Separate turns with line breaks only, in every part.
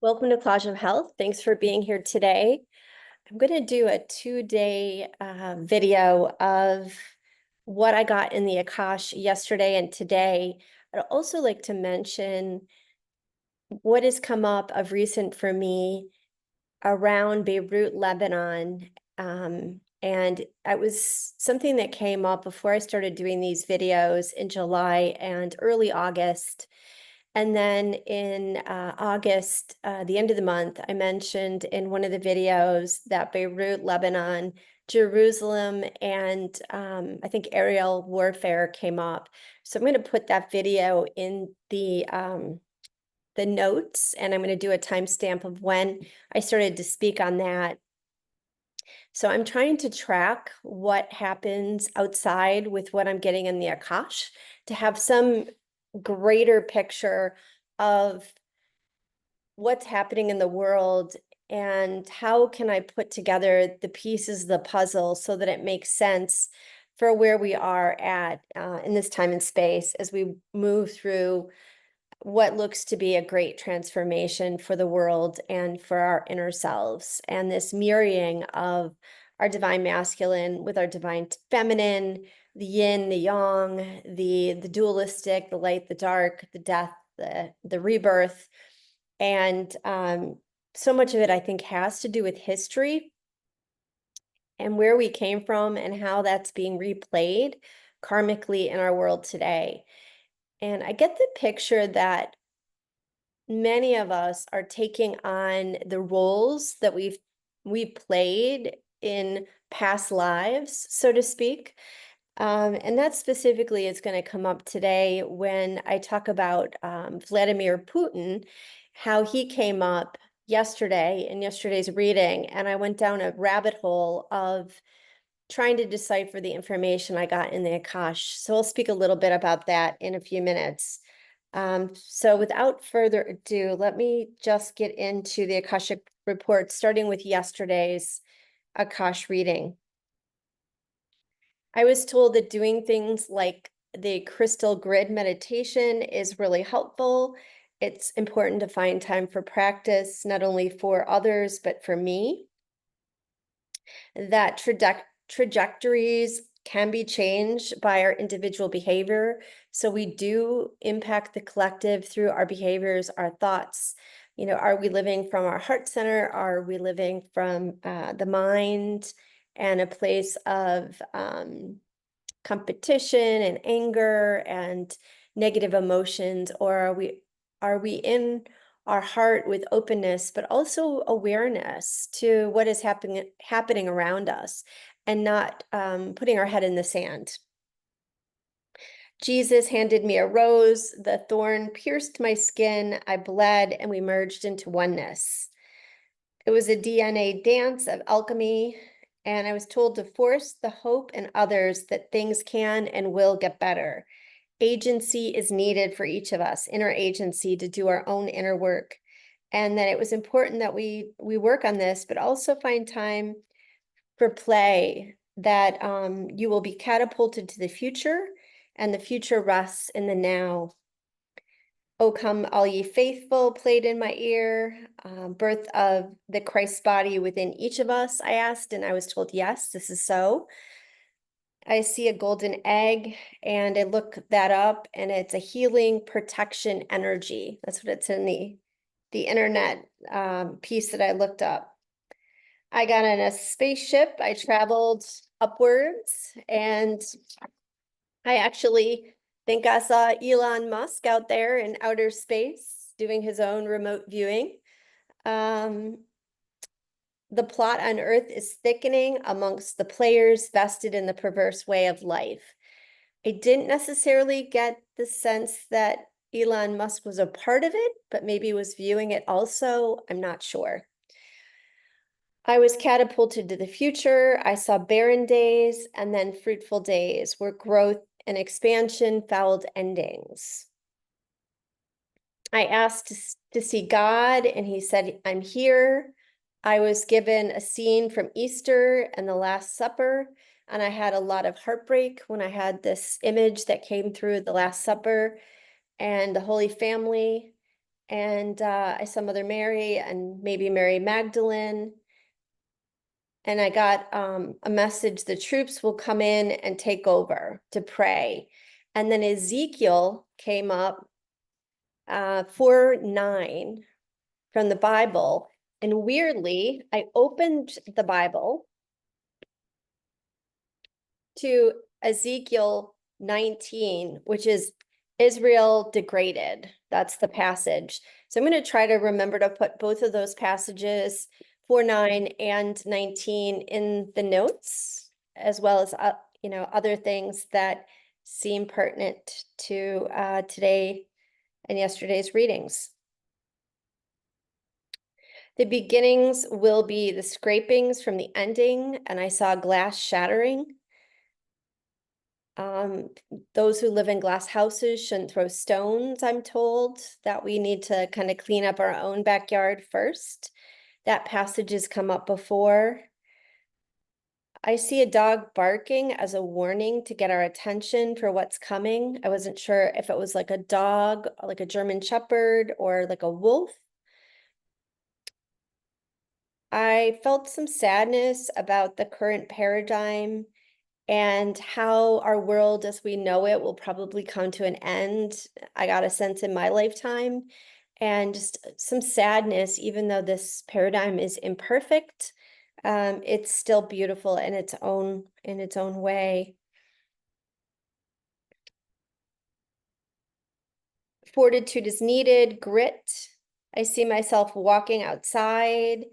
Welcome to Collage of Health. Thanks for being here today. I'm going to do a 2-day video of what I got in the Akash yesterday and today. I'd also like to mention what has come up of recent for me around Beirut, Lebanon. And it was something that came up before I started doing these videos in July and early August. And then in August, the end of the month, I mentioned in one of the videos that Beirut, Lebanon, Jerusalem, and I think aerial warfare came up. So I'm going to put that video in the notes, and I'm going to do a timestamp of when I started to speak on that. So I'm trying to track what happens outside with what I'm getting in the Akash to have some greater picture of what's happening in the world and how can I put together the pieces of the puzzle so that it makes sense for where we are at in this time and space as we move through what looks to be a great transformation for the world and for our inner selves, and this mirroring of our divine masculine with our divine feminine, the yin, the yang, the dualistic, the light, the dark, the death, the rebirth. And so much of it, I think, has to do with history and where we came from and how that's being replayed karmically in our world today. And I get the picture that many of us are taking on the roles that we've played in past lives, so to speak. And that specifically is going to come up today when I talk about Vladimir Putin, how he came up yesterday in yesterday's reading. And I went down a rabbit hole of trying to decipher the information I got in the Akash. So I'll speak a little bit about that in a few minutes. So without further ado, let me just get into the Akashic report, starting with yesterday's Akash reading. I was told that doing things like the crystal grid meditation is really helpful. It's important to find time for practice, not only for others, but for me. That trajectories can be changed by our individual behavior. So we do impact the collective through our behaviors, our thoughts. You know, are we living from our heart center? Are we living from the mind and a place of competition and anger and negative emotions? Or are we in our heart with openness, but also awareness to what is happening around us, and not putting our head in the sand? Jesus handed me a rose. The thorn pierced my skin. I bled, and we merged into oneness. It was a DNA dance of alchemy, and I was told to force the hope in others that things can and will get better. Agency is needed for each of us, inner agency, to do our own inner work. And that it was important that we work on this, but also find time for play, that you will be catapulted to the future, and the future rests in the now. "O come, all ye faithful," played in my ear. Birth of the Christ body within each of us, I asked, and I was told, yes, this is so. I see a golden egg, and I look that up, and it's a healing protection energy. That's what it's in the internet piece that I looked up. I got in a spaceship. I traveled upwards, and I actually think I saw Elon Musk out there in outer space doing his own remote viewing. The plot on Earth is thickening amongst the players vested in the perverse way of life. I didn't necessarily get the sense that Elon Musk was a part of it, but maybe was viewing it also. I'm not sure. I was catapulted to the future. I saw barren days and then fruitful days where growth and expansion fouled endings. I asked to see God, and he said, "I'm here." I was given a scene from Easter and the Last Supper, and I had a lot of heartbreak when I had this image that came through the Last Supper and the Holy Family. and I saw Mother Mary and maybe Mary Magdalene. And I got a message, the troops will come in and take over to pray. And then Ezekiel came up, 4:9 from the Bible. And weirdly, I opened the Bible to Ezekiel 19, which is Israel degraded. That's the passage. So I'm going to try to remember to put both of those passages, 4:9 and 19, in the notes, as well as other things that seem pertinent to today and yesterday's readings. The beginnings will be the scrapings from the ending, and I saw glass shattering. Those who live in glass houses shouldn't throw stones, I'm told, that we need to kind of clean up our own backyard first. That passage has come up before. I see a dog barking as a warning to get our attention for what's coming. I wasn't sure if it was like a dog, like a German Shepherd, or like a wolf. I felt some sadness about the current paradigm and how our world as we know it will probably come to an end. I got a sense in my lifetime, and just some sadness, even though this paradigm is imperfect, it's still beautiful in its own way. Fortitude is needed, grit. I see myself walking outside,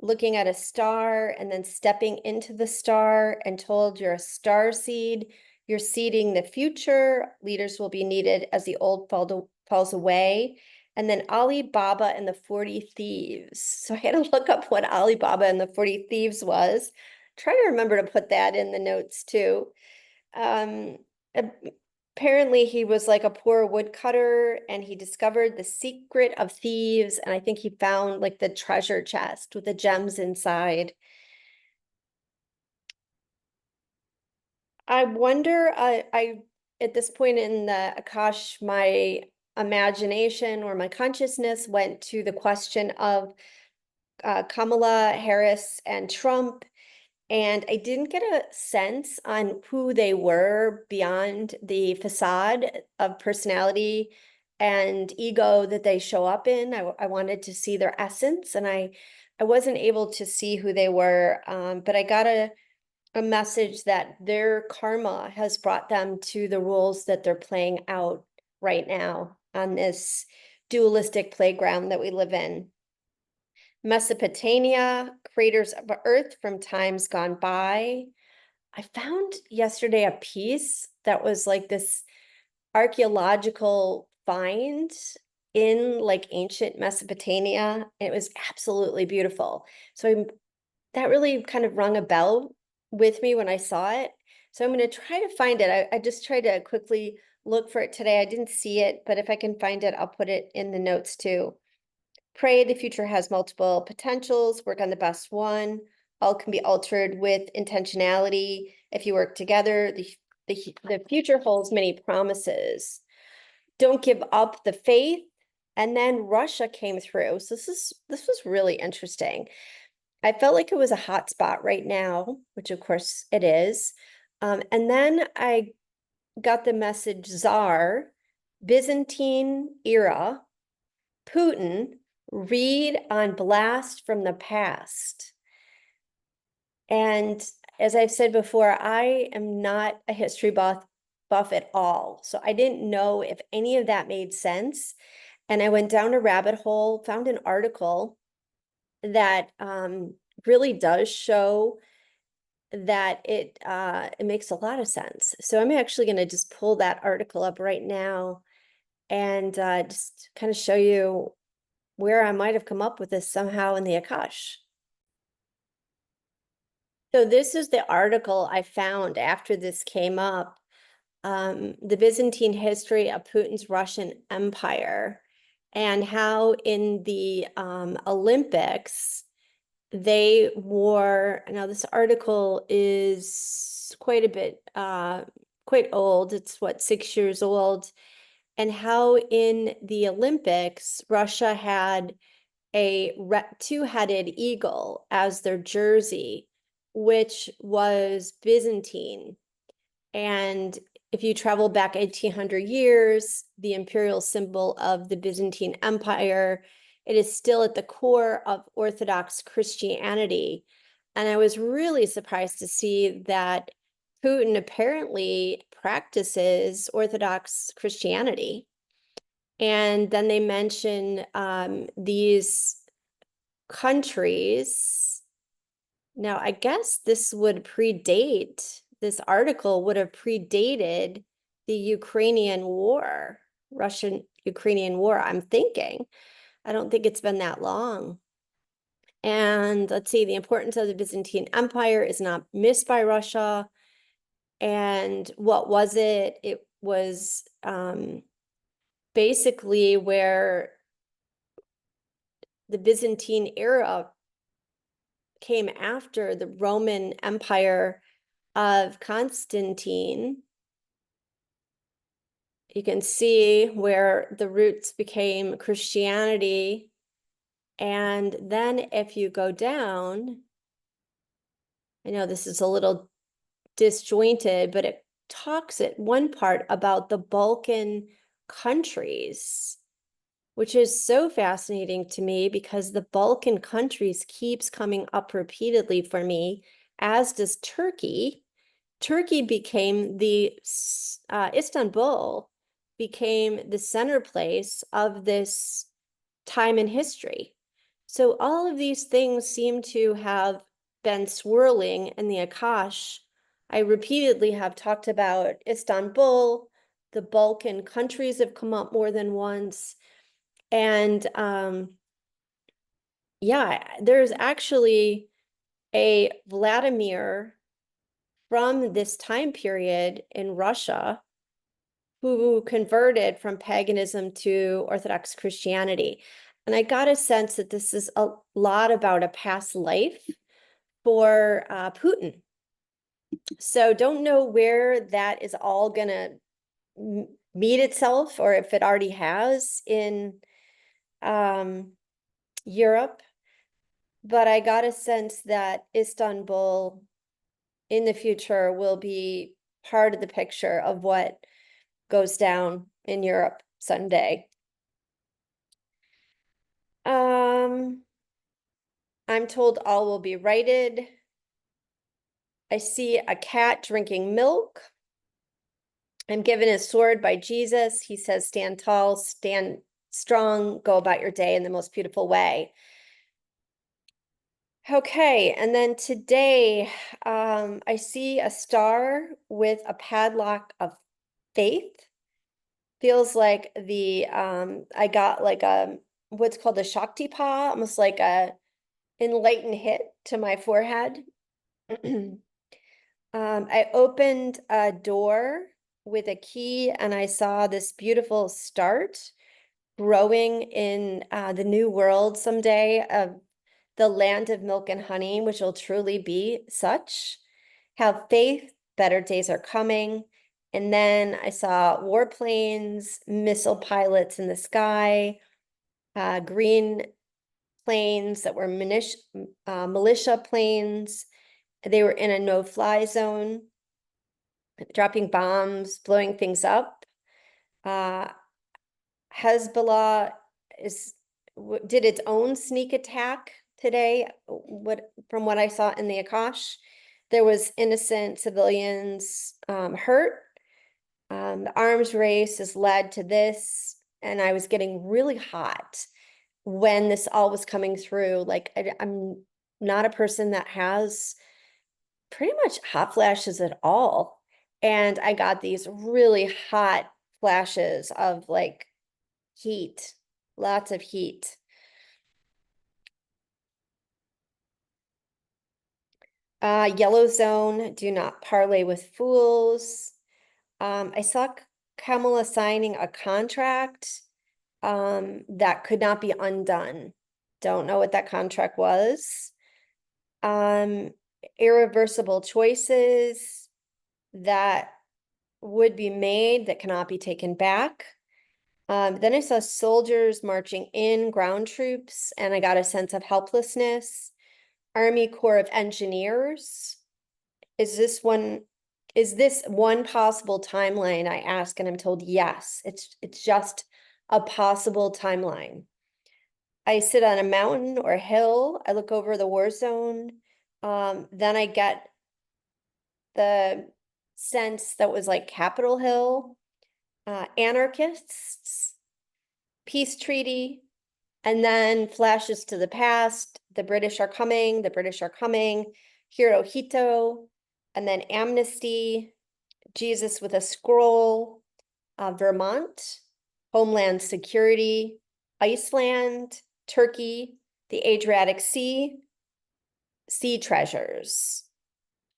looking at a star, and then stepping into the star and told you're a star seed. You're seeding the future. Leaders will be needed as the old falls away. And then Ali Baba and the 40 Thieves. So I had to look up what Ali Baba and the 40 Thieves was. Try to remember to put that in the notes too. Apparently he was like a poor woodcutter, and he discovered the secret of thieves, and I think he found like the treasure chest with the gems inside. I wonder, I at this point in the Akash, my imagination or my consciousness went to the question of Kamala Harris and Trump. And I didn't get a sense on who they were beyond the facade of personality and ego that they show up in. I wanted to see their essence, and I wasn't able to see who they were, but I got a message that their karma has brought them to the roles that they're playing out right now on this dualistic playground that we live in. Mesopotamia, craters of Earth from times gone by. I found yesterday a piece that was like this archaeological find in like ancient Mesopotamia. It was absolutely beautiful. So that really kind of rung a bell with me when I saw it. So I'm going to try to find it. I just tried to quickly look for it today. I didn't see it, but if I can find it, I'll put it in the notes too. Pray the future has multiple potentials, work on the best one. All can be altered with intentionality. If you work together, the future holds many promises. Don't give up the faith. And then Russia came through. So this was really interesting. I felt like it was a hot spot right now, which of course it is. And then I got the message Tsar, Byzantine era, Putin, read on blast from the past. And as I've said before, I am not a history buff at all. So I didn't know if any of that made sense. And I went down a rabbit hole, found an article that really does show that it makes a lot of sense. So I'm actually going to just pull that article up right now and just kind of show you where I might have come up with this somehow in the Akash. So this is the article I found after this came up, the Byzantine history of Putin's Russian Empire, and how in the Olympics, they wore, now this article is quite a bit, quite old. It's what, 6 years old. and how in the Olympics, Russia had a two-headed eagle as their jersey, which was Byzantine. And if you travel back 1800 years, the imperial symbol of the Byzantine Empire, it is still at the core of Orthodox Christianity. And I was really surprised to see that Putin apparently practices Orthodox Christianity. And then they mention these countries. Now, I guess this article would have predated the Ukrainian war, Russian-Ukrainian war, I'm thinking. I don't think it's been that long. And let's see, the importance of the Byzantine Empire is not missed by Russia. And what was it? It was basically where the Byzantine era came after the Roman Empire of Constantine. You can see where the roots became Christianity. And then if you go down, I know this is a little disjointed, but it talks at one part about the Balkan countries, which is so fascinating to me because the Balkan countries keeps coming up repeatedly for me, as does Turkey. Turkey became Istanbul became the center place of this time in history. So all of these things seem to have been swirling in the Akash. I repeatedly have talked about Istanbul. The Balkan countries have come up more than once. And yeah, there's actually a Vladimir from this time period in Russia who converted from paganism to Orthodox Christianity. And I got a sense that this is a lot about a past life for Putin. So don't know where that is all going to meet itself, or if it already has in Europe. But I got a sense that Istanbul in the future will be part of the picture of what goes down in Europe someday. I'm told all will be righted. I see a cat drinking milk. I'm given a sword by Jesus. He says, stand tall, stand strong, go about your day in the most beautiful way. Okay, and then today, I see a star with a padlock of faith. Feels like I got like what's called a Shakti Pa, almost like a enlightened hit to my forehead. I opened a door with a key and I saw this beautiful start growing in the new world someday of the land of milk and honey, which will truly be such. Have faith, better days are coming. And then I saw warplanes, missile pilots in the sky, green planes that were militia planes. They were in a no-fly zone, dropping bombs, blowing things up. Hezbollah did its own sneak attack today. From what I saw in the Akash, there was innocent civilians hurt. The arms race has led to this, and I was getting really hot when this all was coming through. Like I'm not a person that has pretty much hot flashes at all. And I got these really hot flashes of like heat, lots of heat. Yellow zone, do not parley with fools. I saw Kamala signing a contract that could not be undone. Don't know what that contract was. Irreversible choices that would be made that cannot be taken back. Then I saw soldiers marching in, ground troops, and I got a sense of helplessness. Army Corps of Engineers. Is this one possible timeline? I ask, and I'm told yes. It's just a possible timeline. I sit on a mountain or a hill. I look over the war zone. Then I get the sense that was like Capitol Hill, anarchists, peace treaty, and then flashes to the past. The British are coming, the British are coming, Hirohito, and then amnesty, Jesus with a scroll, Vermont, Homeland Security, Iceland, Turkey, the Adriatic Sea, sea treasures.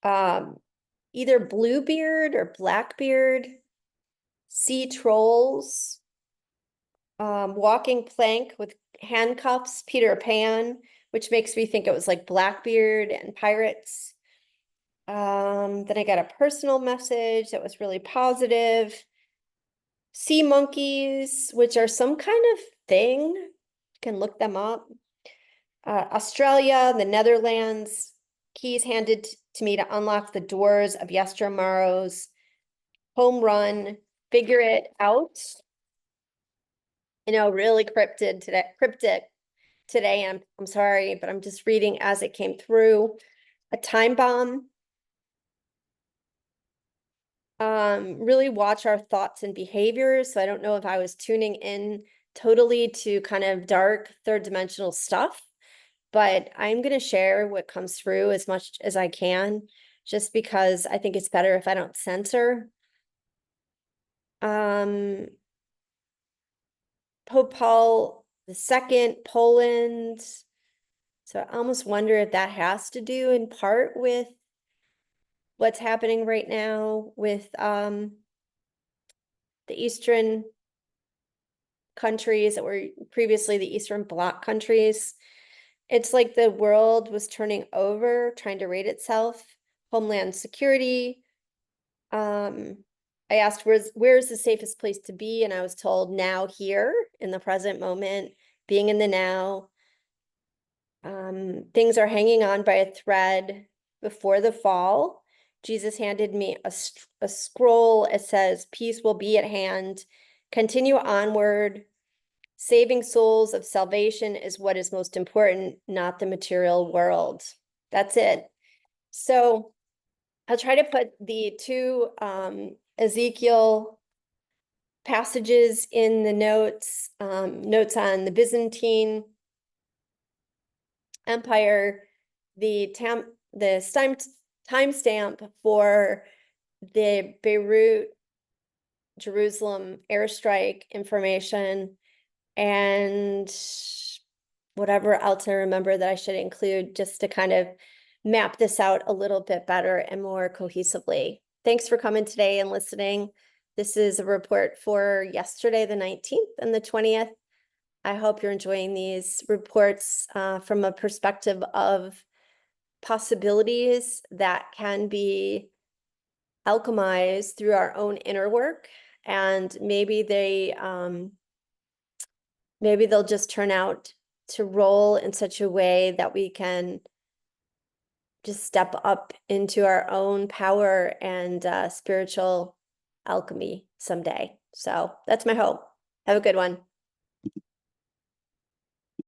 Either Bluebeard or Blackbeard, sea trolls, walking plank with handcuffs, Peter Pan, which makes me think it was like Blackbeard and pirates. Then I got a personal message that was really positive. Sea monkeys, which are some kind of thing. You can look them up. Australia, the Netherlands, keys handed to me to unlock the doors of yestermorrow's home run, figure it out. Really cryptic today. I'm sorry, but I'm just reading as it came through. A time bomb. Really watch our thoughts and behaviors. So I don't know if I was tuning in totally to kind of dark third dimensional stuff, but I'm going to share what comes through as much as I can, just because I think it's better if I don't censor. Pope Paul II, Poland. So I almost wonder if that has to do in part with what's happening right now with the Eastern countries that were previously the Eastern Bloc countries. It's like the world was turning over, trying to rate itself. Homeland Security. I asked where's the safest place to be, and I was told now, here in the present moment, being in the now. Things are hanging on by a thread before the fall. Jesus handed me a scroll. It says, peace will be at hand. Continue onward. Saving souls of salvation is what is most important, not the material world. That's it. So I'll try to put the two Ezekiel passages in the notes, notes on the Byzantine Empire, the timestamp for the Beirut, Jerusalem airstrike information, and whatever else I remember that I should include just to kind of map this out a little bit better and more cohesively. Thanks for coming today and listening. This is a report for yesterday, the 19th and the 20th. I hope you're enjoying these reports from a perspective of possibilities that can be alchemized through our own inner work, and maybe they'll just turn out to roll in such a way that we can just step up into our own power and spiritual alchemy someday. So that's my hope. Have a good one.